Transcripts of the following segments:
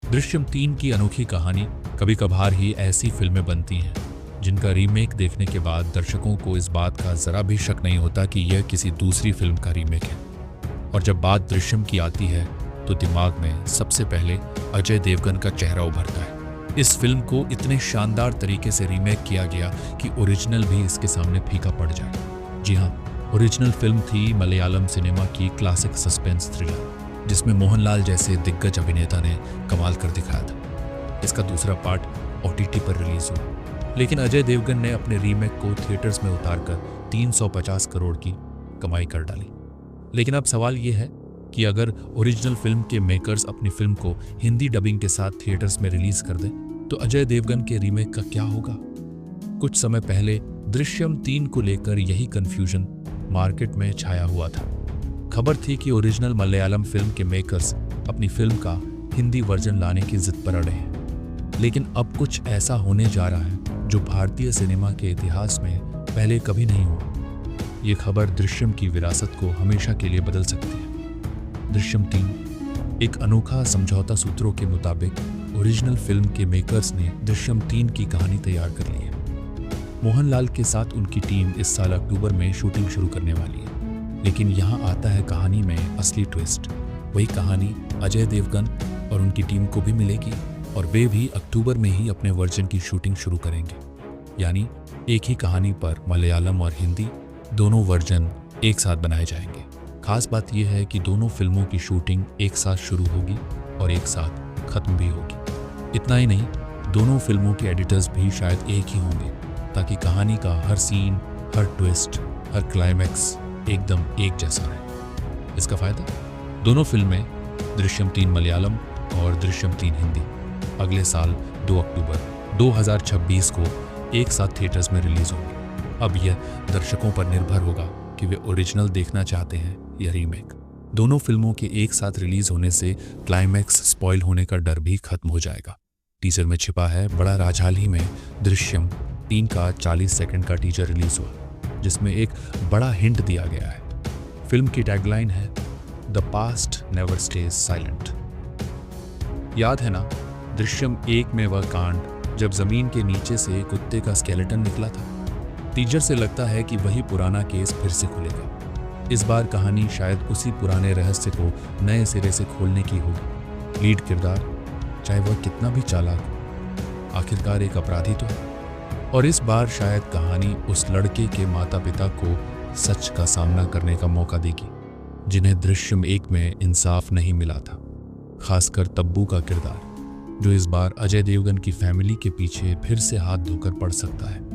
दृश्यम 3 की अनोखी कहानी। कभी कभार ही ऐसी फिल्में बनती हैं जिनका रीमेक देखने के बाद दर्शकों को इस बात का जरा भी शक नहीं होता कि यह किसी दूसरी फिल्म का रीमेक है। और जब बात दृश्यम की आती है तो दिमाग में सबसे पहले अजय देवगन का चेहरा उभरता है। इस फिल्म को इतने शानदार तरीके से रीमेक किया गया कि ओरिजिनल भी इसके सामने फीका पड़ जाए। जी हाँ, ओरिजिनल फिल्म थी मलयालम सिनेमा की क्लासिक सस्पेंस थ्रिलर, जिसमें मोहनलाल जैसे दिग्गज अभिनेता ने कमाल कर दिखाया था। इसका दूसरा पार्ट OTT पर रिलीज हुआ, लेकिन अजय देवगन ने अपने रीमेक को थिएटर्स में उतारकर 350 करोड़ की कमाई कर डाली। लेकिन अब सवाल यह है कि अगर ओरिजिनल फिल्म के मेकर्स अपनी फिल्म को हिंदी डबिंग के साथ थिएटर्स में रिलीज कर दें तो अजय देवगन के रीमेक का क्या होगा? कुछ समय पहले दृश्यम 3 को लेकर यही कंफ्यूजन मार्केट में छाया हुआ था। खबर थी कि ओरिजिनल मलयालम फिल्म के मेकर्स अपनी फिल्म का हिंदी वर्जन लाने की जिद पर अड़े हैं। लेकिन अब कुछ ऐसा होने जा रहा है जो भारतीय सिनेमा के इतिहास में पहले कभी नहीं हुआ। ये खबर दृश्यम की विरासत को हमेशा के लिए बदल सकती है। दृश्यम 3 एक अनोखा समझौता सूत्रों के मुताबिक ओरिजिनल फिल्म के मेकर्स ने दृश्यम 3 की कहानी तैयार कर ली है। मोहनलाल के साथ उनकी टीम इस साल अक्टूबर में शूटिंग शुरू करने वाली है। लेकिन यहाँ आता है कहानी में असली ट्विस्ट। वही कहानी अजय देवगन और उनकी टीम को भी मिलेगी और वे भी अक्टूबर में ही अपने वर्जन की शूटिंग शुरू करेंगे। यानी एक ही कहानी पर मलयालम और हिंदी दोनों वर्जन एक साथ बनाए जाएंगे। खास बात यह है कि दोनों फिल्मों की शूटिंग एक साथ शुरू होगी और एक साथ खत्म भी होगी। इतना ही नहीं, दोनों फिल्मों के एडिटर्स भी शायद एक ही होंगे, ताकि कहानी का हर सीन, हर ट्विस्ट, हर क्लाइमैक्स एकदम एक जैसा है। इसका फायदा, दोनों फिल्में दृश्यम 3 मलयालम और दृश्यम 3 हिंदी अगले साल 2 अक्टूबर 2026 को एक साथ थिएटर्स में रिलीज होंगी। अब यह दर्शकों पर निर्भर होगा कि वे ओरिजिनल देखना चाहते हैं या रीमेक। दोनों फिल्मों के एक साथ रिलीज होने से क्लाइमैक्स स्पॉइल होने का डर भी खत्म हो जाएगा। टीजर में छिपा है बड़ा राज। हाल ही में दृश्यम 3 का 40 सेकंड का टीजर रिलीज हुआ, जिसमें एक बड़ा हिंट दिया गया है। फिल्म की टैगलाइन है the past never stage silent. याद है ना दृश्यम 1 में वह कांड जब जमीन के नीचे से कुत्ते का स्केलेटन निकला था? टीजर से लगता है कि वही पुराना केस फिर से खुलेगा। इस बार कहानी शायद उसी पुराने रहस्य को नए सिरे से खोलने की होगी। लीड किरदार, चाहे वह कितना भी चालाक हो, आखिरकार एक अपराधी तो है। और इस बार शायद कहानी उस लड़के के माता पिता को सच का सामना करने का मौका देगी, जिन्हें दृश्यम 1 में इंसाफ नहीं मिला था। खासकर तब्बू का किरदार, जो इस बार अजय देवगन की फैमिली के पीछे फिर से हाथ धोकर पड़ सकता है।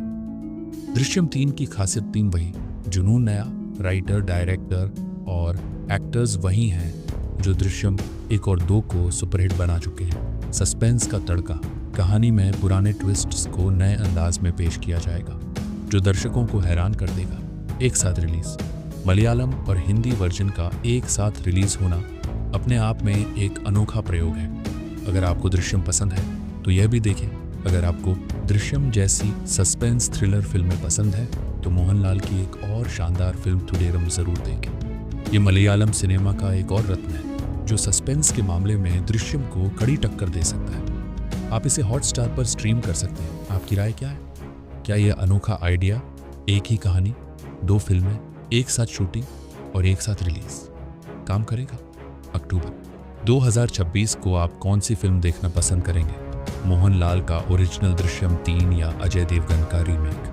दृश्यम 3 की खासियत 3 वही, जुनून नया, राइटर, डायरेक्टर और एक्टर्स वही हैं जो दृश्यम 1 और 2 को सुपरहिट बना चुके हैं। सस्पेंस का तड़का, कहानी में पुराने ट्विस्ट्स को नए अंदाज में पेश किया जाएगा जो दर्शकों को हैरान कर देगा। एक साथ रिलीज, मलयालम और हिंदी वर्जन का एक साथ रिलीज होना अपने आप में एक अनोखा प्रयोग है। अगर आपको दृश्यम पसंद है तो यह भी देखें। अगर आपको दृश्यम जैसी सस्पेंस थ्रिलर फिल्में पसंद है तो मोहनलाल की एक और शानदार फिल्म थुडेरम जरूर देखें। ये मलयालम सिनेमा का एक और रत्न है जो सस्पेंस के मामले में दृश्यम को कड़ी टक्कर दे सकता है। आप इसे हॉटस्टार पर स्ट्रीम कर सकते हैं। आपकी राय क्या है? क्या यह अनोखा आइडिया, एक ही कहानी, 2 फिल्में, एक साथ शूटिंग और एक साथ रिलीज, काम करेगा? अक्टूबर 2026 को आप कौन सी फिल्म देखना पसंद करेंगे? मोहनलाल का ओरिजिनल दृश्यम 3 या अजय देवगन का रीमेक?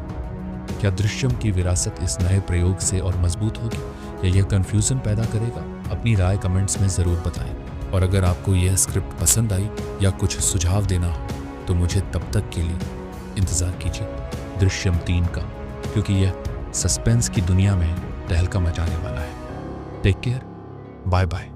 क्या दृश्यम की विरासत इस नए प्रयोग से और मजबूत होगी या यह कंफ्यूजन पैदा करेगा? अपनी राय कमेंट्स में ज़रूर बताएं। और अगर आपको यह स्क्रिप्ट पसंद आई या कुछ सुझाव देना हो तो मुझे तब तक के लिए इंतज़ार कीजिए दृश्यम 3 का, क्योंकि यह सस्पेंस की दुनिया में तहलका मचाने वाला है। Take care, bye bye.